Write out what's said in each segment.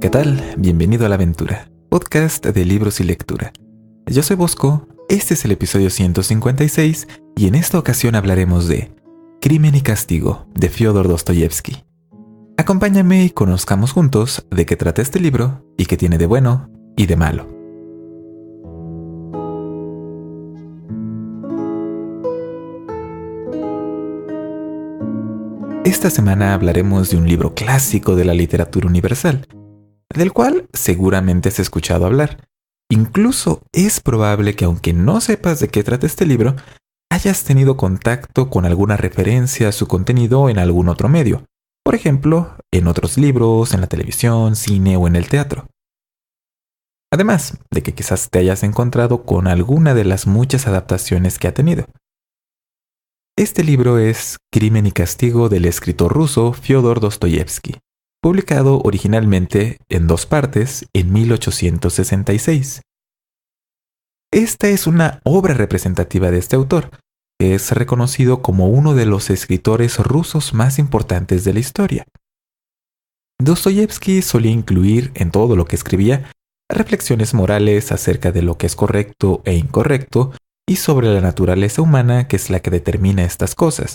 ¿Qué tal? Bienvenido a La Aventura, podcast de libros y lectura. Yo soy Bosco, este es el episodio 156 y en esta ocasión hablaremos de Crimen y Castigo de Fyodor Dostoyevsky. Acompáñame y conozcamos juntos de qué trata este libro y qué tiene de bueno y de malo. Esta semana hablaremos de un libro clásico de la literatura universal, del cual seguramente has escuchado hablar. Incluso es probable que aunque no sepas de qué trata este libro, hayas tenido contacto con alguna referencia a su contenido en algún otro medio. Por ejemplo, en otros libros, en la televisión, cine o en el teatro. Además de que quizás te hayas encontrado con alguna de las muchas adaptaciones que ha tenido. Este libro es Crimen y Castigo del escritor ruso Fyodor Dostoyevsky, publicado originalmente en 2 partes en 1866. Esta es una obra representativa de este autor, que es reconocido como uno de los escritores rusos más importantes de la historia. Dostoyevsky solía incluir en todo lo que escribía reflexiones morales acerca de lo que es correcto e incorrecto y sobre la naturaleza humana, que es la que determina estas cosas,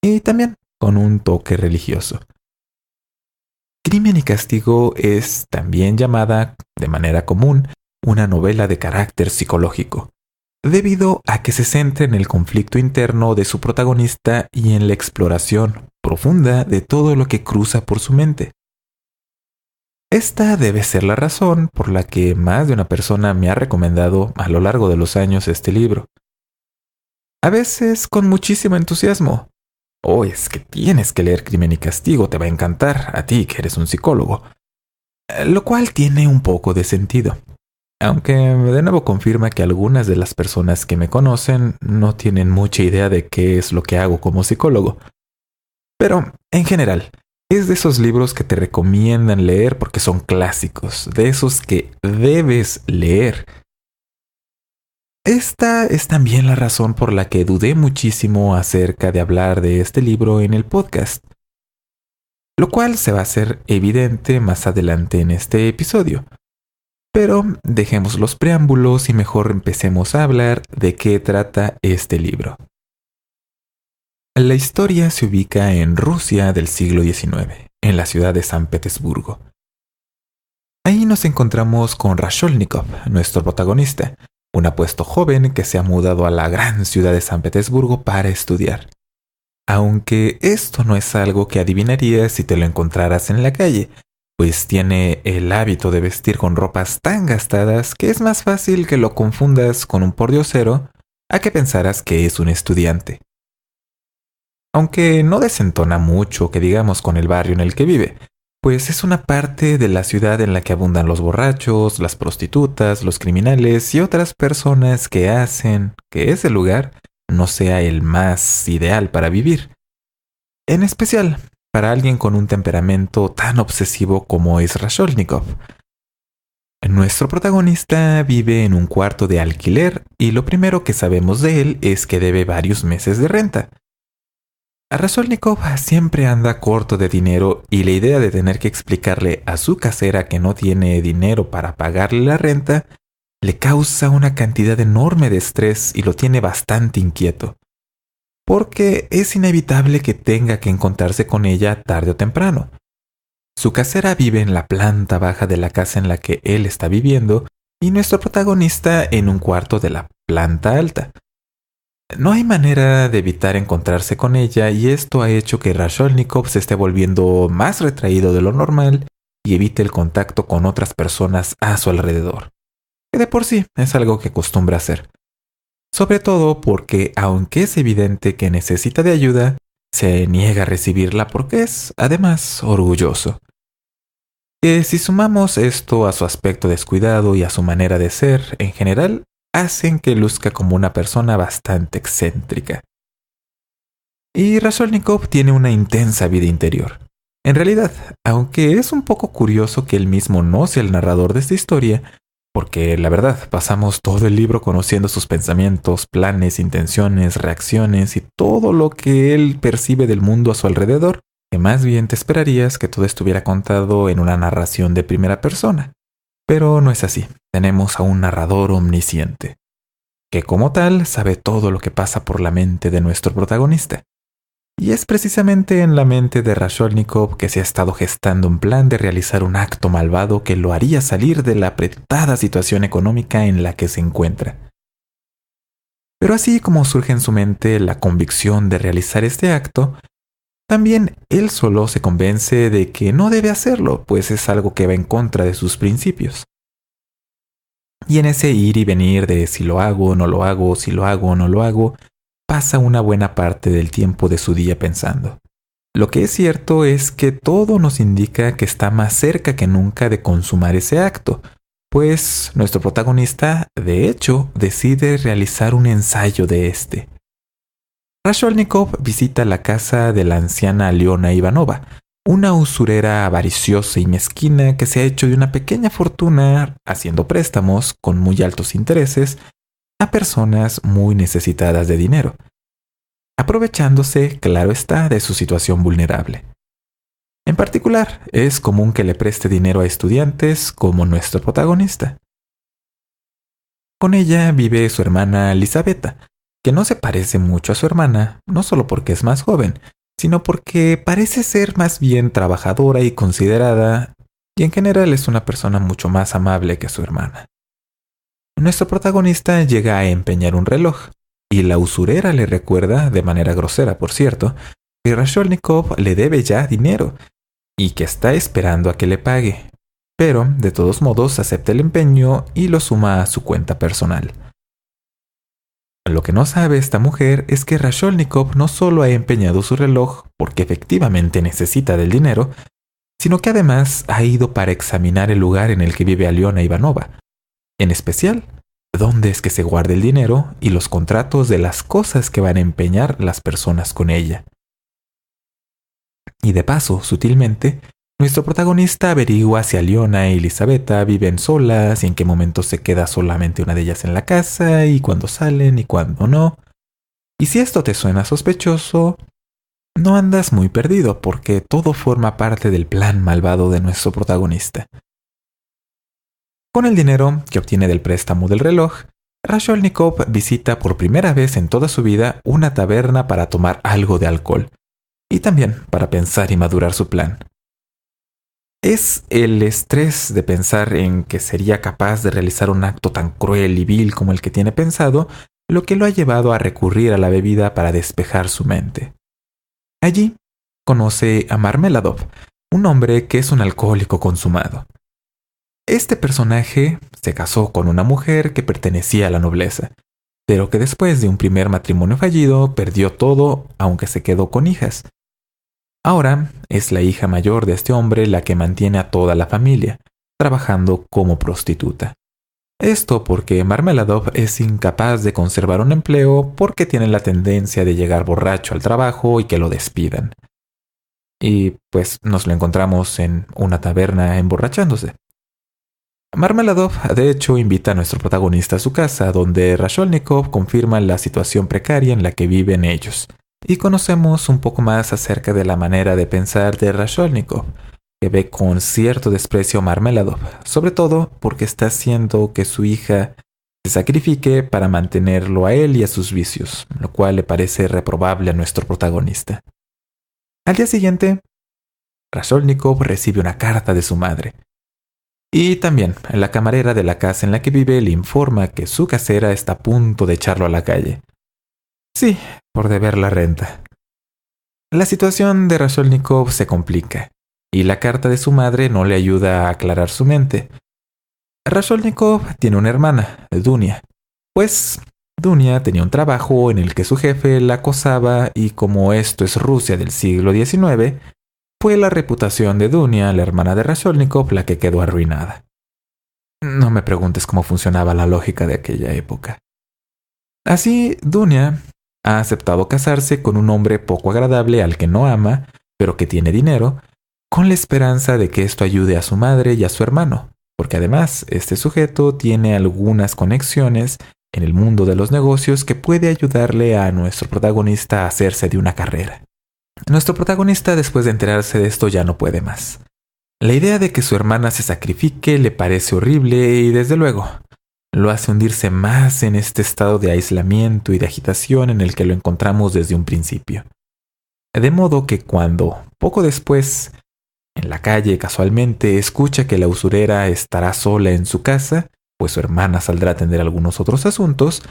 y también con un toque religioso. Crimen y Castigo es también llamada, de manera común, una novela de carácter psicológico, debido a que se centra en el conflicto interno de su protagonista y en la exploración profunda de todo lo que cruza por su mente. Esta debe ser la razón por la que más de una persona me ha recomendado a lo largo de los años este libro. A veces con muchísimo entusiasmo. Es que tienes que leer Crimen y Castigo, te va a encantar, a ti que eres un psicólogo. Lo cual tiene un poco de sentido. Aunque de nuevo confirma que algunas de las personas que me conocen no tienen mucha idea de qué es lo que hago como psicólogo. Pero, en general, es de esos libros que te recomiendan leer porque son clásicos, de esos que debes leer. Esta es también la razón por la que dudé muchísimo acerca de hablar de este libro en el podcast, lo cual se va a hacer evidente más adelante en este episodio. Pero dejemos los preámbulos y mejor empecemos a hablar de qué trata este libro. La historia se ubica en Rusia del siglo XIX, en la ciudad de San Petersburgo. Ahí nos encontramos con Raskolnikov, nuestro protagonista, un apuesto joven que se ha mudado a la gran ciudad de San Petersburgo para estudiar. Aunque esto no es algo que adivinarías si te lo encontraras en la calle, pues tiene el hábito de vestir con ropas tan gastadas que es más fácil que lo confundas con un pordiosero a que pensaras que es un estudiante. Aunque no desentona mucho que digamos con el barrio en el que vive, pues es una parte de la ciudad en la que abundan los borrachos, las prostitutas, los criminales y otras personas que hacen que ese lugar no sea el más ideal para vivir. En especial para alguien con un temperamento tan obsesivo como es Raskolnikov. Nuestro protagonista vive en un cuarto de alquiler y lo primero que sabemos de él es que debe varios meses de renta. Raskolnikov siempre anda corto de dinero y la idea de tener que explicarle a su casera que no tiene dinero para pagarle la renta le causa una cantidad enorme de estrés y lo tiene bastante inquieto. Porque es inevitable que tenga que encontrarse con ella tarde o temprano. Su casera vive en la planta baja de la casa en la que él está viviendo y nuestro protagonista en un cuarto de la planta alta. No hay manera de evitar encontrarse con ella y esto ha hecho que Raskolnikov se esté volviendo más retraído de lo normal y evite el contacto con otras personas a su alrededor, que de por sí es algo que acostumbra hacer. Sobre todo porque, aunque es evidente que necesita de ayuda, se niega a recibirla porque es, además, orgulloso. Que si sumamos esto a su aspecto descuidado y a su manera de ser en general, hacen que luzca como una persona bastante excéntrica. Y Raskolnikov tiene una intensa vida interior. En realidad, aunque es un poco curioso que él mismo no sea el narrador de esta historia, porque la verdad pasamos todo el libro conociendo sus pensamientos, planes, intenciones, reacciones y todo lo que él percibe del mundo a su alrededor, que más bien te esperarías que todo estuviera contado en una narración de primera persona. Pero no es así. Tenemos a un narrador omnisciente, que como tal sabe todo lo que pasa por la mente de nuestro protagonista. Y es precisamente en la mente de Raskolnikov que se ha estado gestando un plan de realizar un acto malvado que lo haría salir de la apretada situación económica en la que se encuentra. Pero así como surge en su mente la convicción de realizar este acto, también él solo se convence de que no debe hacerlo, pues es algo que va en contra de sus principios. Y en ese ir y venir de si lo hago o no lo hago, si lo hago o no lo hago, pasa una buena parte del tiempo de su día pensando. Lo que es cierto es que todo nos indica que está más cerca que nunca de consumar ese acto, pues nuestro protagonista, de hecho, decide realizar un ensayo de este. Raskolnikov visita la casa de la anciana Aliona Ivanova, una usurera avariciosa y mezquina que se ha hecho de una pequeña fortuna haciendo préstamos con muy altos intereses a personas muy necesitadas de dinero, aprovechándose, claro está, de su situación vulnerable. En particular, es común que le preste dinero a estudiantes como nuestro protagonista. Con ella vive su hermana Elisabetta, que no se parece mucho a su hermana, no solo porque es más joven, sino porque parece ser más bien trabajadora y considerada, y en general es una persona mucho más amable que su hermana. Nuestro protagonista llega a empeñar un reloj, y la usurera le recuerda, de manera grosera por cierto, que Raskolnikov le debe ya dinero, y que está esperando a que le pague, pero de todos modos acepta el empeño y lo suma a su cuenta personal. Lo que no sabe esta mujer es que Raskolnikov no solo ha empeñado su reloj porque efectivamente necesita del dinero, sino que además ha ido para examinar el lugar en el que vive Aliona Ivanova, en especial dónde es que se guarda el dinero y los contratos de las cosas que van a empeñar las personas con ella. Y de paso, sutilmente, nuestro protagonista averigua si Aliona y Elisabetta viven solas y en qué momento se queda solamente una de ellas en la casa y cuándo salen y cuándo no. Y si esto te suena sospechoso, no andas muy perdido porque todo forma parte del plan malvado de nuestro protagonista. Con el dinero que obtiene del préstamo del reloj, Raskolnikov visita por primera vez en toda su vida una taberna para tomar algo de alcohol y también para pensar y madurar su plan. Es el estrés de pensar en que sería capaz de realizar un acto tan cruel y vil como el que tiene pensado lo que lo ha llevado a recurrir a la bebida para despejar su mente. Allí conoce a Marmeladov, un hombre que es un alcohólico consumado. Este personaje se casó con una mujer que pertenecía a la nobleza, pero que después de un primer matrimonio fallido perdió todo, aunque se quedó con hijas. Ahora es la hija mayor de este hombre la que mantiene a toda la familia, trabajando como prostituta. Esto porque Marmeladov es incapaz de conservar un empleo porque tiene la tendencia de llegar borracho al trabajo y que lo despidan. Y pues nos lo encontramos en una taberna emborrachándose. Marmeladov, de hecho, invita a nuestro protagonista a su casa, donde Raskolnikov confirma la situación precaria en la que viven ellos. Y conocemos un poco más acerca de la manera de pensar de Raskolnikov, que ve con cierto desprecio a Marmeladov, sobre todo porque está haciendo que su hija se sacrifique para mantenerlo a él y a sus vicios, lo cual le parece reprobable a nuestro protagonista. Al día siguiente, Raskolnikov recibe una carta de su madre. Y también la camarera de la casa en la que vive le informa que su casera está a punto de echarlo a la calle. Sí, por deber la renta. La situación de Raskolnikov se complica, y la carta de su madre no le ayuda a aclarar su mente. Raskolnikov tiene una hermana, Dunia. Pues Dunia tenía un trabajo en el que su jefe la acosaba y como esto es Rusia del siglo XIX, fue la reputación de Dunia, la hermana de Raskolnikov, la que quedó arruinada. No me preguntes cómo funcionaba la lógica de aquella época. Así, Dunia ha aceptado casarse con un hombre poco agradable al que no ama, pero que tiene dinero, con la esperanza de que esto ayude a su madre y a su hermano, porque además este sujeto tiene algunas conexiones en el mundo de los negocios que puede ayudarle a nuestro protagonista a hacerse de una carrera. Nuestro protagonista, después de enterarse de esto, ya no puede más. La idea de que su hermana se sacrifique le parece horrible y, desde luego, lo hace hundirse más en este estado de aislamiento y de agitación en el que lo encontramos desde un principio. De modo que cuando, poco después, en la calle casualmente escucha que la usurera estará sola en su casa, pues su hermana saldrá a atender algunos otros asuntos,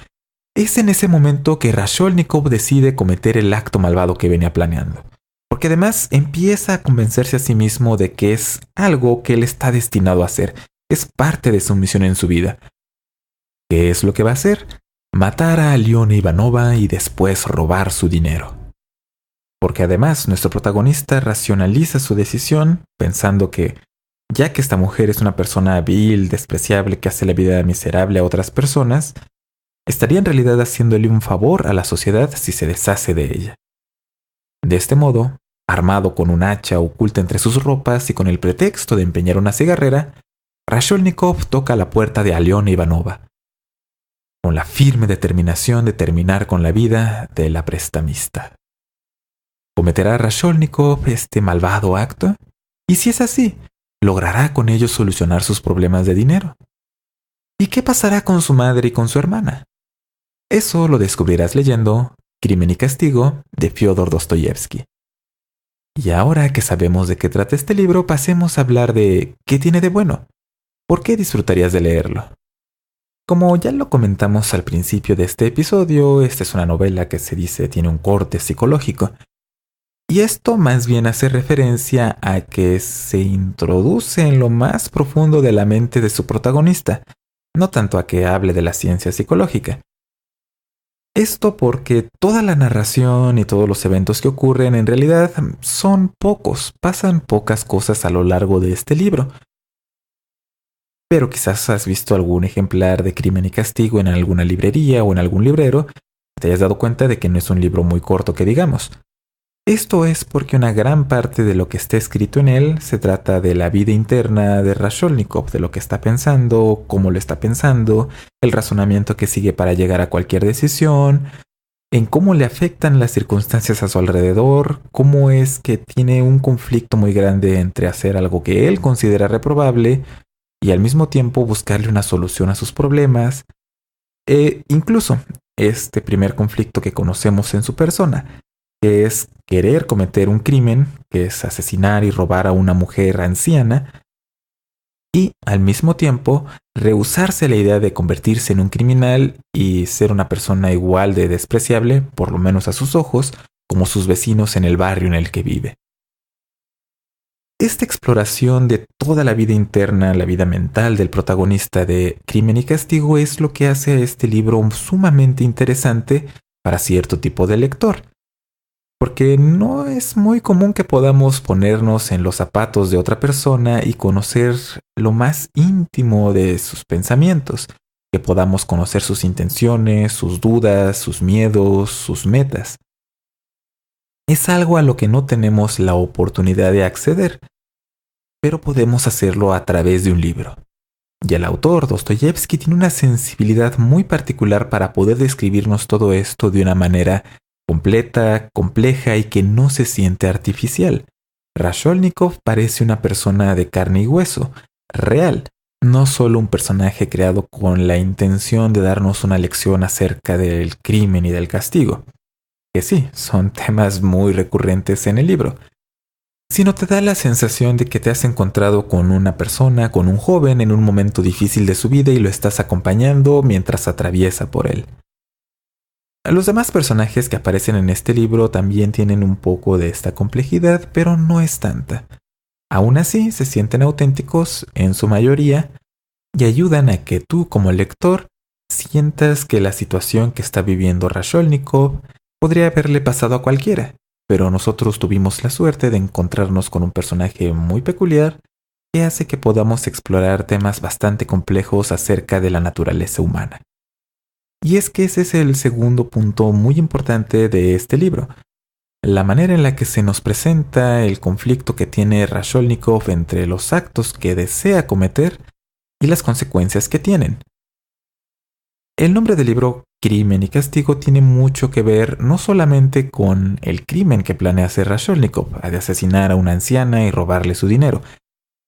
es en ese momento que Raskolnikov decide cometer el acto malvado que venía planeando. Porque además empieza a convencerse a sí mismo de que es algo que él está destinado a hacer, es parte de su misión en su vida. ¿Qué es lo que va a hacer? Matar a Aliona Ivanova y después robar su dinero. Porque además nuestro protagonista racionaliza su decisión pensando que, ya que esta mujer es una persona vil, despreciable, que hace la vida miserable a otras personas, estaría en realidad haciéndole un favor a la sociedad si se deshace de ella. De este modo, armado con un hacha oculta entre sus ropas y con el pretexto de empeñar una cigarrera, Raskolnikov toca la puerta de Aliona Ivanova, con la firme determinación de terminar con la vida de la prestamista. ¿Cometerá Raskolnikov este malvado acto? Y si es así, ¿logrará con ello solucionar sus problemas de dinero? ¿Y qué pasará con su madre y con su hermana? Eso lo descubrirás leyendo Crimen y Castigo de Fyodor Dostoyevsky. Y ahora que sabemos de qué trata este libro, pasemos a hablar de qué tiene de bueno. ¿Por qué disfrutarías de leerlo? Como ya lo comentamos al principio de este episodio, esta es una novela que se dice tiene un corte psicológico. Y esto más bien hace referencia a que se introduce en lo más profundo de la mente de su protagonista, no tanto a que hable de la ciencia psicológica. Esto porque toda la narración y todos los eventos que ocurren en realidad son pocos, pasan pocas cosas a lo largo de este libro. Pero quizás has visto algún ejemplar de Crimen y Castigo en alguna librería o en algún librero, te hayas dado cuenta de que no es un libro muy corto que digamos. Esto es porque una gran parte de lo que está escrito en él se trata de la vida interna de Raskolnikov, de lo que está pensando, cómo lo está pensando, el razonamiento que sigue para llegar a cualquier decisión, en cómo le afectan las circunstancias a su alrededor, cómo es que tiene un conflicto muy grande entre hacer algo que él considera reprobable y al mismo tiempo buscarle una solución a sus problemas, e incluso este primer conflicto que conocemos en su persona, que es querer cometer un crimen, que es asesinar y robar a una mujer anciana, y al mismo tiempo rehusarse a la idea de convertirse en un criminal y ser una persona igual de despreciable, por lo menos a sus ojos, como sus vecinos en el barrio en el que vive. Esta exploración de toda la vida interna, la vida mental del protagonista de Crimen y Castigo es lo que hace a este libro sumamente interesante para cierto tipo de lector. Porque no es muy común que podamos ponernos en los zapatos de otra persona y conocer lo más íntimo de sus pensamientos, que podamos conocer sus intenciones, sus dudas, sus miedos, sus metas. Es algo a lo que no tenemos la oportunidad de acceder, pero podemos hacerlo a través de un libro. Y el autor, Dostoyevsky, tiene una sensibilidad muy particular para poder describirnos todo esto de una manera completa, compleja y que no se siente artificial. Raskolnikov parece una persona de carne y hueso, real, no solo un personaje creado con la intención de darnos una lección acerca del crimen y del castigo, que sí, son temas muy recurrentes en el libro, sino te da la sensación de que te has encontrado con una persona, con un joven en un momento difícil de su vida y lo estás acompañando mientras atraviesa por él. Los demás personajes que aparecen en este libro también tienen un poco de esta complejidad, pero no es tanta. Aún así, se sienten auténticos en su mayoría y ayudan a que tú, como lector, sientas que la situación que está viviendo Raskolnikov podría haberle pasado a cualquiera, pero nosotros tuvimos la suerte de encontrarnos con un personaje muy peculiar que hace que podamos explorar temas bastante complejos acerca de la naturaleza humana. Y es que ese es el segundo punto muy importante de este libro. La manera en la que se nos presenta el conflicto que tiene Raskolnikov entre los actos que desea cometer y las consecuencias que tienen. El nombre del libro Crimen y Castigo tiene mucho que ver no solamente con el crimen que planea hacer Raskolnikov, de asesinar a una anciana y robarle su dinero,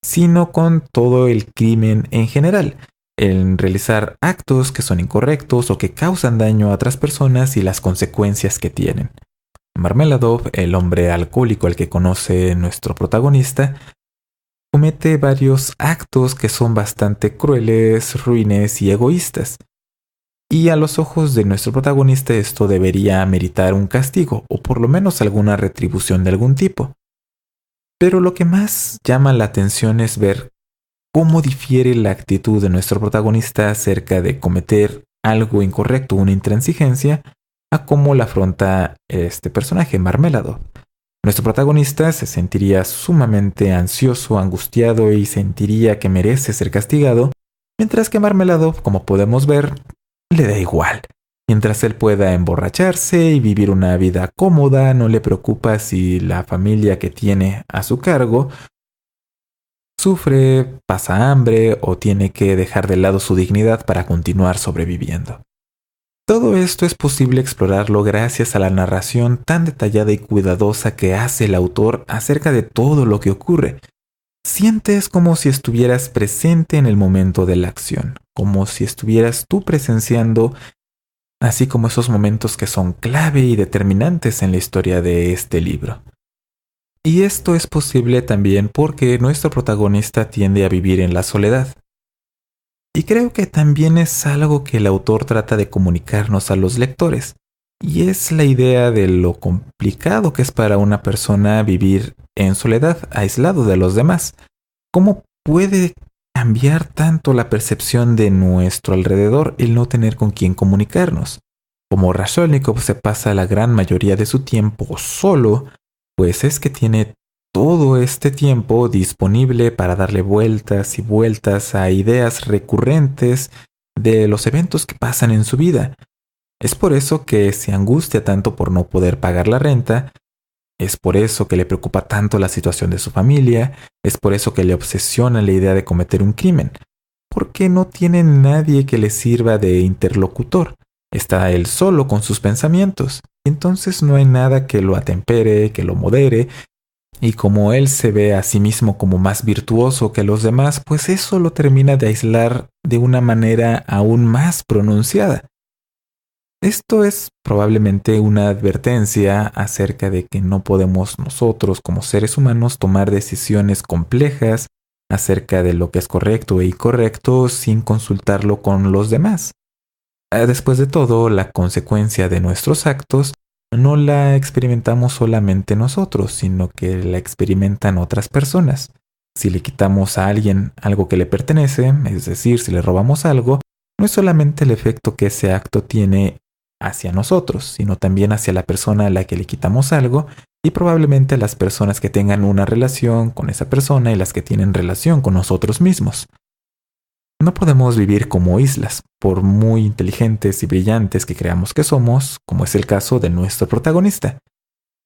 sino con todo el crimen en general, en realizar actos que son incorrectos o que causan daño a otras personas y las consecuencias que tienen. Marmeladov, el hombre alcohólico al que conoce nuestro protagonista, comete varios actos que son bastante crueles, ruines y egoístas. Y a los ojos de nuestro protagonista esto debería meritar un castigo o por lo menos alguna retribución de algún tipo. Pero lo que más llama la atención es ver cómo difiere la actitud de nuestro protagonista acerca de cometer algo incorrecto, una intransigencia, a cómo la afronta este personaje, Marmeladov. Nuestro protagonista se sentiría sumamente ansioso, angustiado y sentiría que merece ser castigado, mientras que Marmeladov, como podemos ver, le da igual. Mientras él pueda emborracharse y vivir una vida cómoda, no le preocupa si la familia que tiene a su cargo sufre, pasa hambre o tiene que dejar de lado su dignidad para continuar sobreviviendo. Todo esto es posible explorarlo gracias a la narración tan detallada y cuidadosa que hace el autor acerca de todo lo que ocurre. Sientes como si estuvieras presente en el momento de la acción, como si estuvieras tú presenciando, así como esos momentos que son clave y determinantes en la historia de este libro. Y esto es posible también porque nuestro protagonista tiende a vivir en la soledad. Y creo que también es algo que el autor trata de comunicarnos a los lectores. Y es la idea de lo complicado que es para una persona vivir en soledad, aislado de los demás. ¿Cómo puede cambiar tanto la percepción de nuestro alrededor el no tener con quién comunicarnos? Como Raskolnikov se pasa la gran mayoría de su tiempo solo, pues es que tiene todo este tiempo disponible para darle vueltas y vueltas a ideas recurrentes de los eventos que pasan en su vida. Es por eso que se angustia tanto por no poder pagar la renta, es por eso que le preocupa tanto la situación de su familia, es por eso que le obsesiona la idea de cometer un crimen, porque no tiene nadie que le sirva de interlocutor. Está él solo con sus pensamientos, entonces no hay nada que lo atempere, que lo modere, y como él se ve a sí mismo como más virtuoso que los demás, pues eso lo termina de aislar de una manera aún más pronunciada. Esto es probablemente una advertencia acerca de que no podemos nosotros como seres humanos tomar decisiones complejas acerca de lo que es correcto e incorrecto sin consultarlo con los demás. Después de todo, la consecuencia de nuestros actos no la experimentamos solamente nosotros, sino que la experimentan otras personas. Si le quitamos a alguien algo que le pertenece, es decir, si le robamos algo, no es solamente el efecto que ese acto tiene hacia nosotros, sino también hacia la persona a la que le quitamos algo y probablemente a las personas que tengan una relación con esa persona y las que tienen relación con nosotros mismos. No podemos vivir como islas, por muy inteligentes y brillantes que creamos que somos, como es el caso de nuestro protagonista,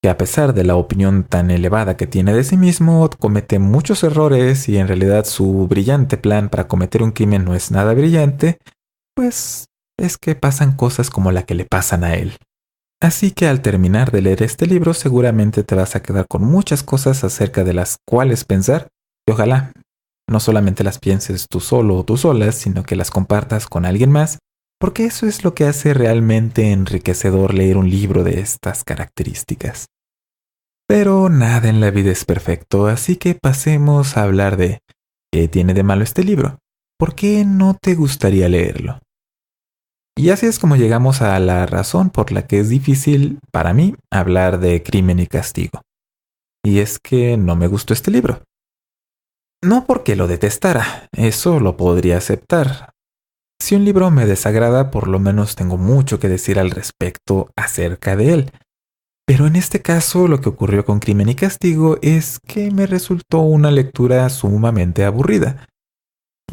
que a pesar de la opinión tan elevada que tiene de sí mismo, comete muchos errores y en realidad su brillante plan para cometer un crimen no es nada brillante, pues es que pasan cosas como la que le pasan a él. Así que al terminar de leer este libro seguramente te vas a quedar con muchas cosas acerca de las cuales pensar y ojalá no solamente las pienses tú solo o tú sola, sino que las compartas con alguien más, porque eso es lo que hace realmente enriquecedor leer un libro de estas características. Pero nada en la vida es perfecto, así que pasemos a hablar de ¿qué tiene de malo este libro? ¿Por qué no te gustaría leerlo? Y así es como llegamos a la razón por la que es difícil para mí hablar de Crimen y Castigo. Y es que no me gustó este libro. No porque lo detestara, eso lo podría aceptar. Si un libro me desagrada, por lo menos tengo mucho que decir al respecto acerca de él. Pero en este caso lo que ocurrió con Crimen y Castigo es que me resultó una lectura sumamente aburrida.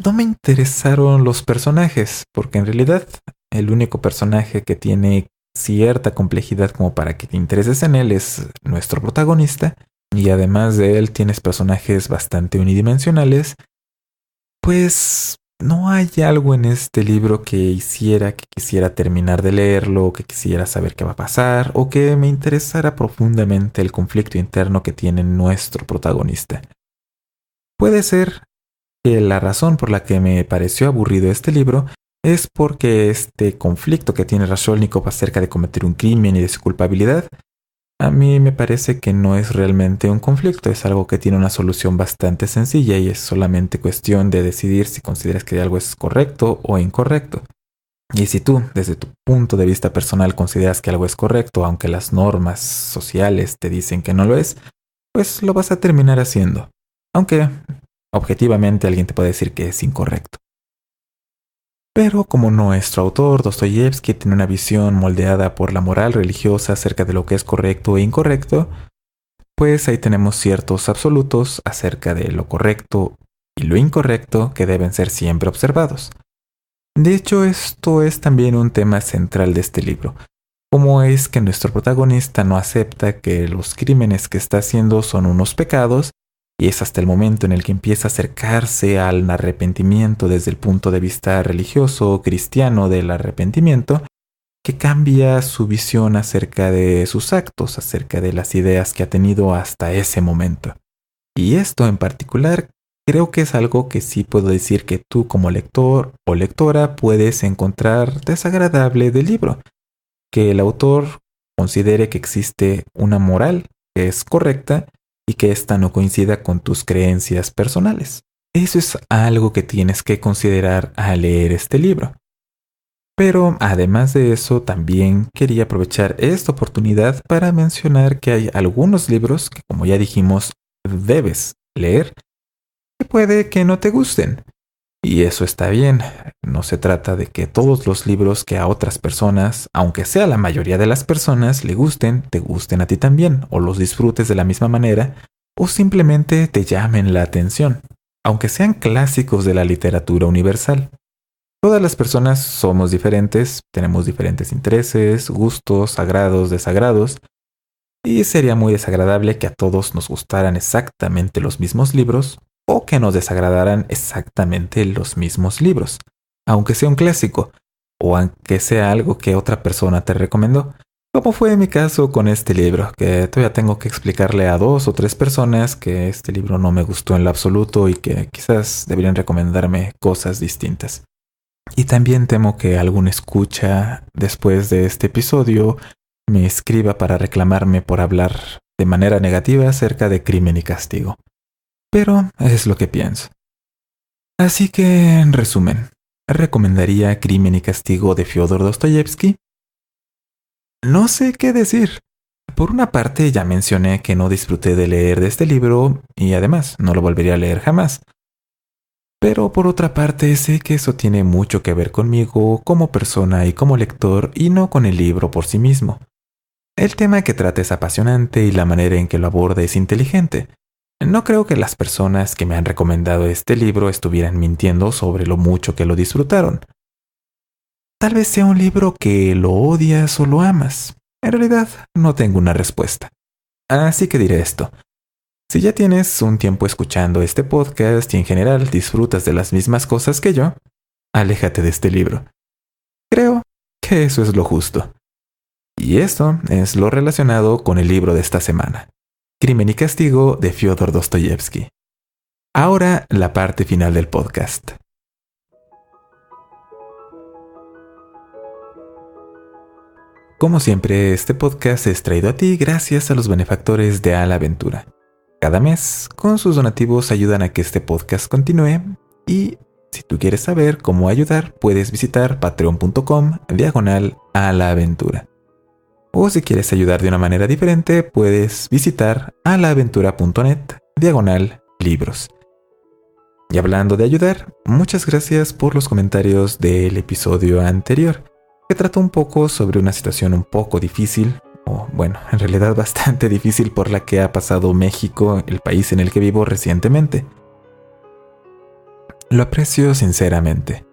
No me interesaron los personajes, porque en realidad el único personaje que tiene cierta complejidad como para que te intereses en él es nuestro protagonista, y además de él tienes personajes bastante unidimensionales, pues no hay algo en este libro que quisiera terminar de leerlo, que quisiera saber qué va a pasar, o que me interesara profundamente el conflicto interno que tiene nuestro protagonista. Puede ser que la razón por la que me pareció aburrido este libro es porque este conflicto que tiene Raskolnikov acerca de cometer un crimen y de su culpabilidad, a mí me parece que no es realmente un conflicto, es algo que tiene una solución bastante sencilla y es solamente cuestión de decidir si consideras que algo es correcto o incorrecto. Y si tú, desde tu punto de vista personal, consideras que algo es correcto, aunque las normas sociales te dicen que no lo es, pues lo vas a terminar haciendo. Aunque objetivamente alguien te puede decir que es incorrecto. Pero como nuestro autor, Dostoyevsky, tiene una visión moldeada por la moral religiosa acerca de lo que es correcto e incorrecto, pues ahí tenemos ciertos absolutos acerca de lo correcto y lo incorrecto que deben ser siempre observados. De hecho, esto es también un tema central de este libro. ¿Cómo es que nuestro protagonista no acepta que los crímenes que está haciendo son unos pecados? Y es hasta el momento en el que empieza a acercarse al arrepentimiento desde el punto de vista religioso o cristiano del arrepentimiento, que cambia su visión acerca de sus actos, acerca de las ideas que ha tenido hasta ese momento. Y esto en particular creo que es algo que sí puedo decir que tú como lector o lectora puedes encontrar desagradable del libro, que el autor considere que existe una moral que es correcta y que ésta no coincida con tus creencias personales. Eso es algo que tienes que considerar al leer este libro. Pero además de eso, también quería aprovechar esta oportunidad para mencionar que hay algunos libros que, como ya dijimos, debes leer, que puede que no te gusten. Y eso está bien, no se trata de que todos los libros que a otras personas, aunque sea la mayoría de las personas, le gusten, te gusten a ti también, o los disfrutes de la misma manera, o simplemente te llamen la atención, aunque sean clásicos de la literatura universal. Todas las personas somos diferentes, tenemos diferentes intereses, gustos, agrados, desagrados, y sería muy desagradable que a todos nos gustaran exactamente los mismos libros o que nos desagradaran exactamente los mismos libros, aunque sea un clásico o aunque sea algo que otra persona te recomendó, como fue mi caso con este libro, que todavía tengo que explicarle a 2 o 3 personas que este libro no me gustó en lo absoluto y que quizás deberían recomendarme cosas distintas. Y también temo que algún escucha después de este episodio me escriba para reclamarme por hablar de manera negativa acerca de Crimen y Castigo. Pero es lo que pienso. Así que, en resumen, ¿recomendaría Crimen y Castigo de Fyodor Dostoyevsky? No sé qué decir. Por una parte, ya mencioné que no disfruté de leer de este libro y además no lo volvería a leer jamás. Pero por otra parte, sé que eso tiene mucho que ver conmigo como persona y como lector y no con el libro por sí mismo. El tema que trata es apasionante y la manera en que lo aborda es inteligente. No creo que las personas que me han recomendado este libro estuvieran mintiendo sobre lo mucho que lo disfrutaron. Tal vez sea un libro que lo odias o lo amas. En realidad, no tengo una respuesta. Así que diré esto. Si ya tienes un tiempo escuchando este podcast y en general disfrutas de las mismas cosas que yo, aléjate de este libro. Creo que eso es lo justo. Y esto es lo relacionado con el libro de esta semana, Crimen y Castigo de Fyodor Dostoyevsky. Ahora la parte final del podcast. Como siempre, este podcast es traído a ti gracias a los benefactores de A la Aventura. Cada mes, con sus donativos ayudan a que este podcast continúe y si tú quieres saber cómo ayudar, puedes visitar patreon.com/a-la-aventura. O si quieres ayudar de una manera diferente, puedes visitar alaaventura.net/libros. Y hablando de ayudar, muchas gracias por los comentarios del episodio anterior, que trató un poco sobre una situación un poco difícil, o bueno, en realidad bastante difícil por la que ha pasado México, el país en el que vivo recientemente. Lo aprecio sinceramente.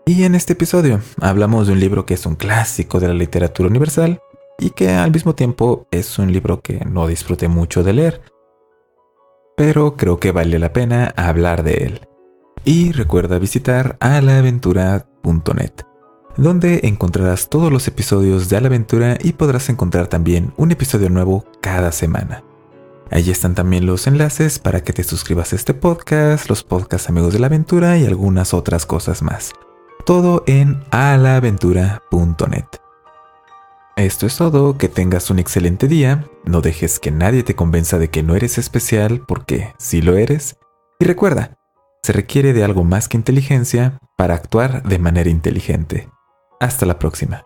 Y en este episodio hablamos de un libro que es un clásico de la literatura universal y que al mismo tiempo es un libro que no disfruté mucho de leer, pero creo que vale la pena hablar de él. Y recuerda visitar alaventura.net, donde encontrarás todos los episodios de A la Aventura y podrás encontrar también un episodio nuevo cada semana. Allí están también los enlaces para que te suscribas a este podcast, los podcasts Amigos de la Aventura y algunas otras cosas más. Todo en alaventura.net. Esto es todo, que tengas un excelente día, no dejes que nadie te convenza de que no eres especial, porque sí lo eres. Y recuerda, se requiere de algo más que inteligencia para actuar de manera inteligente. Hasta la próxima.